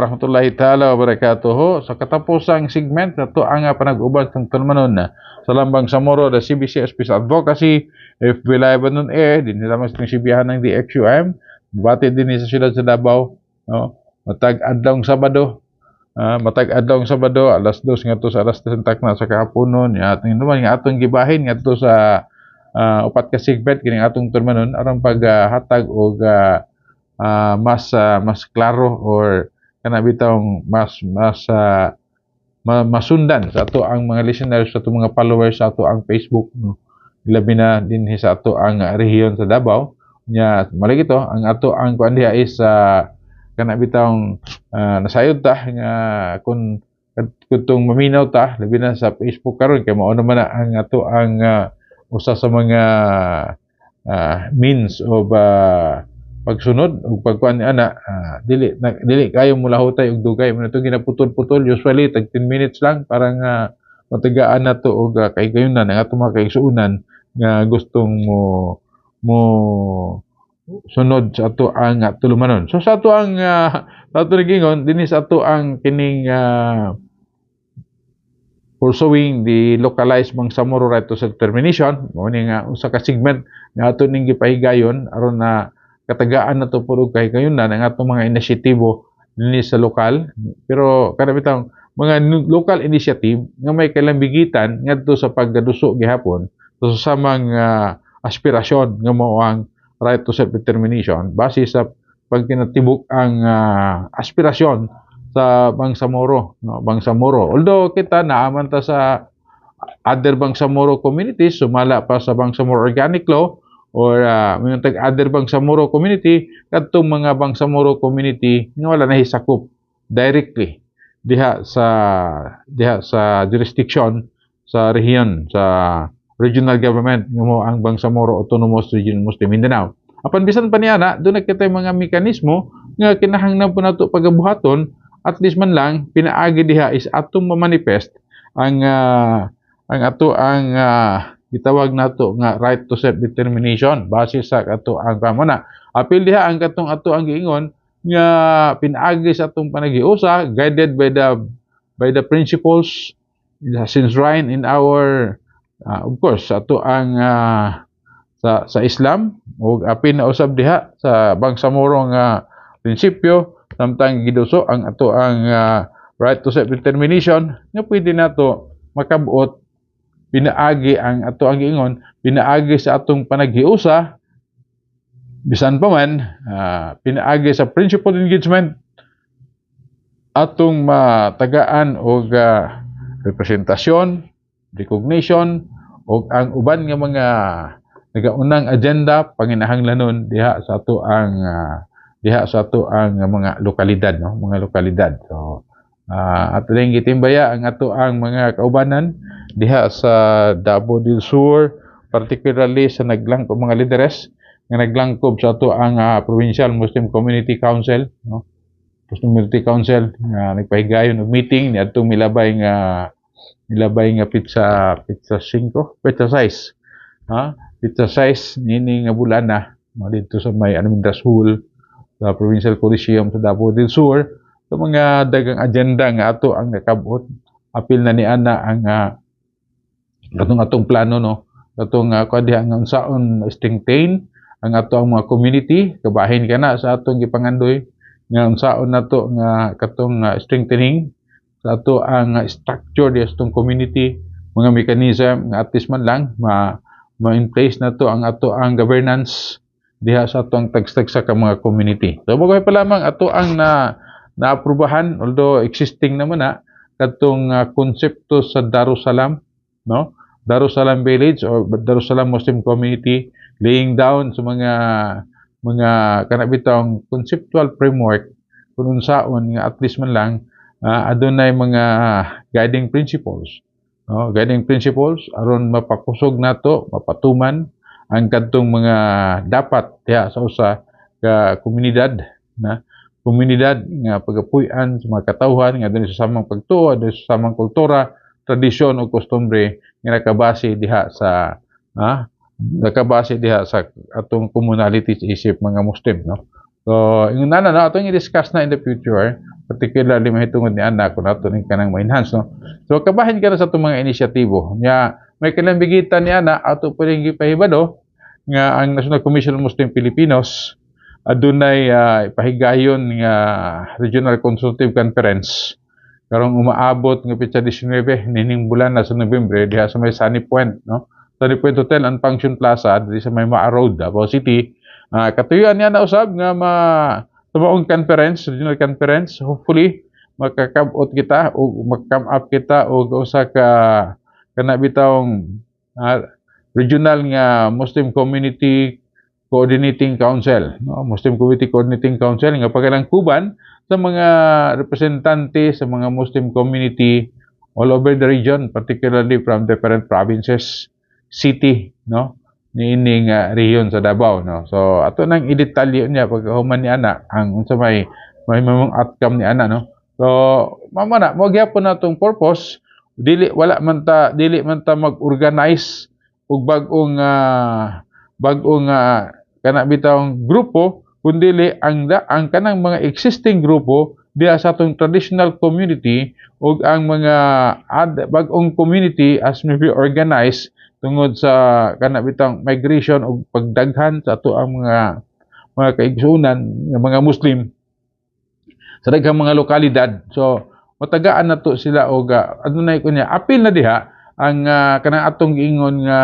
warahmatullahi taala wabarakatuh. Sa katapusang segment na to ang panag-ubad ng tulmanon na sa Lambang Samoro da CBC Peace Advocacy FB Live on air din nila mas sibihan ng DXUM bati din sa siyudad sa Davao, no? Matag-adlawng Sabado alas 2 ngadto sa alas 3 na sa kahaponon ya ating naman nga atong gibahin ngadto sa upat ka segment kining atong tulmanon aron paghatag og mas klaro or kana bitawng masundan sa ato ang mga listeners sa ato mga followers sa ato ang Facebook, no? Labi na din sa ato ang rehiyon sa Davao nya malagi to ang ato ang kuan diha is kana bitawng nasayod ta nga kung kutong maminaw ta labi na sa Facebook karon kay mao naman na ang ato ang usa sa mga means of pagsunod ug pagkuan ni ana dili kayo mulahutay og dugay man ito ginaputol-putol usually tag 10 minutes lang para nga matagaan nato og kay gayunan ang ato mga kaigsuonan nga gustong mo sunod sa ato ang tulumanon. So sa ato ang gingon dinhi sa ato ang kining pursuing the localized Bangsamoro right to self-determination mo ni nga usa ka segment nga ato ning gipahigayon aron na katagaan na to puro kay kayon na ang atong mga inisyatibo dinhi sa lokal pero kada bitang mga local initiative nga may kalambigitan ngadto sa paggaduso gihapon sa samang aspirasyon nga mao ang right to self-determination base sa pagtinatibok ang aspirasyon sa Bangsamoro, no? Bangsamoro although kita naaman ta sa other Bangsamoro communities sumala pa sa Bangsamoro Organic Law or may tag-other Bangsamoro community kadtong mga Bangsamoro community nga wala na hisakop directly diha sa jurisdiction sa rehiyon sa regional government nga mo ang Bangsamoro Autonomous Region Muslim Mindanao. Apan bisan pa niana doon nakita mga mekanismo nga kinahanglan po nato pagabuhaton at least man lang pinaagi diha is atong mamanifest ang ato ang gitawag nato nga right to self-determination base sa ato ang pamana. Apil diha ang katong ato ang giingon nga pinaagi sa atong panagiusa guided by the principles as enshrined in our of course ato ang sa Islam ug apil na usab diha sa Bangsamoro nga prinsipyo samtang giduso ang ato ang right to self-determination nga pwede nato makabuot pinaagi ang ato ang giingon pinaagi sa atong panaghiusa bisan pa man pinaagi sa principled engagement atong matagaan og representasyon, recognition og ang uban nga mga nagaunang agenda panginahanglanon diha sa ato ang mga lokalidad, no? Mga lokalidad. So ato ring gitimbaya ang ato ang mga kaubanan diha sa Davao del Sur, particularly sa naglangkob mga lideres nga naglangkob sa ato ang Provincial Muslim Community Council, no? Muslim Community Council nga nagpahigayon og meeting ni adtong milabay nga pizza 5, pizza size. Pizza size nini nga bulana dito sa may Almendras Hall sa Provincial Coliseum sa Davao del Sur. So mga dagang agenda nga ato ang nakabot apil na ni ana ang atong plano, no? Atong kudiha nga unsaon strengthen ang ato ang mga community kabahin kana sa atong gipangandoy nga unsaon nato nga katong strengthening sa ato ang structure di atong community mga mechanism nga at least man lang ma-in place nato ang ato ang governance diha sa atong tagstagsa ka mga community. So bagay pa lamang ato ang naaprubahan although existing naman katong konsepto sa Darussalam, no? Darussalam Village or Darussalam Muslim Community laying down sa mga kanabitang conceptual framework kung unsaon nga at least man lang adunay mga guiding principles, no? Guiding principles aron mapakusog nato mapatuman ang kadtong mga dapat diha sa usa ka komunidad komunidad nga pagapuy-an sa mga katawhan nga dinhi sa samang pagtuo dinhi sa samang kultura tradisyon o kostumbre nga nakabase diha sa atong communality isip mga Muslim, no? So ingon na atong i-discuss na in the future particularly mahitungod ni anak kung ato ning kanang ma-enhance, no? So kabahin ka na sa itong mga inisyatibo nya may kalambigitan ni ana ato pa ring gipahibado nga ang National Commission on Muslim Filipinos adunay ipahigayon nga Regional Consultative Conference karong umaabot nga petsa 19 nining bulan na sa Nobyembre diha sa may Sunny Point, no? Sunny Point Hotel and Function Plaza diri sa may Maa Road, Davao City. Katuyuan niya na usab nga tumaong conference, regional conference, hopefully makakabot kita o mag-come up kita o usa ka kana bitawng regional nga Muslim Community Coordinating Council, no? Muslim Community Coordinating Council nga pagkalangkuban sa mga representante sa mga Muslim community all over the region, particularly from different provinces, city, no? Niining region sa Davao, no? So ato nang i-detalye niya pagkahuman ni ana ang unsa may mamang outcome ni ana, no? So mama na mo gyapon natong purpose dili man ta mag-organize og bagong kana bitawng grupo kundi ang kanang mga existing grupo diha sa atong traditional community ug ang mga bagong community as may be organized tungod sa kana bitang migration o pagdaghan sa ato ang mga kaigsuonan ng mga Muslim sa daghang mga lokalidad. So matagaan na to sila og adunay kunya apil na diha ang kanang atong giingon nga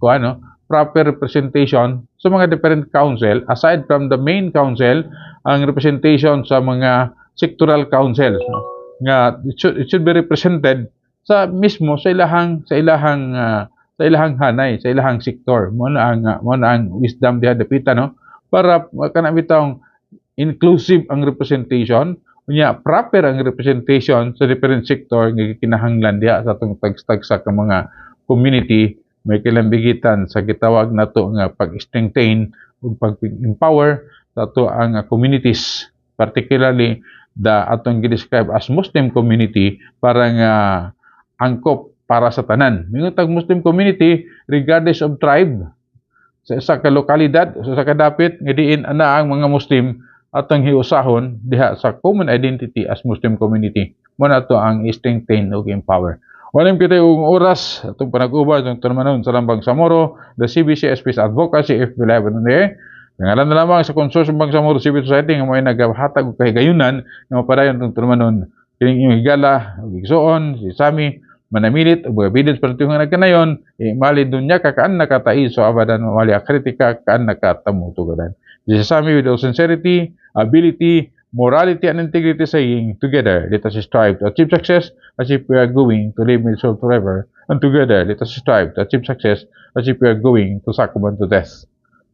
kuano proper representation sa mga different council aside from the main council ang representation sa mga sectoral council, no? Nga it should be represented sa mismo sa ilahang hanay, sa ilahang sektor. Mo na ang wisdom diha dapita, no? Para kana bitawng inclusive ang representation, unya proper ang representation sa different sector nga kinahanglan diha sa atong tagsa ka mga community. May kilambigitan sa gitawag nato nga pag-strengthen ug pag-empower sa ato ang communities, particularly atong gi-describe as Muslim community para nga angkop para sa tanan. Minutag Muslim community regardless of tribe sa isa ka lokalidad, sa isa ka dapit nga diin ana ang mga Muslim atong hiusahon diha sa common identity as Muslim community. Mo na to ang strengthen ug empower. Walang kita yung oras itong panag-ubad ng Turmanon sa Lambang Samoro, the CBC Peace Advocacy F11 na Ngalan na lamang sa Consortium Bangsamoro Civil Society nga may naghatag og kahigayunan nga mapadayon ng Turmanon. Kining iyong higala, igsoon, si Sami, manamilit, ug evidence para tuyong nagkanayon, mali dunya kakaan nakatai so abadan mali akritika kaan nakatamutugadan. Si Sami with all sincerity, ability, morality and integrity saying, together, let us strive to achieve success as if we are going to live with soul forever. And together, let us strive to achieve success as if we are going to succumb to death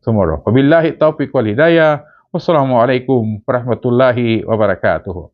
tomorrow. Wabillahi taufiq wal hidayah. Wassalamualaikum warahmatullahi wabarakatuh.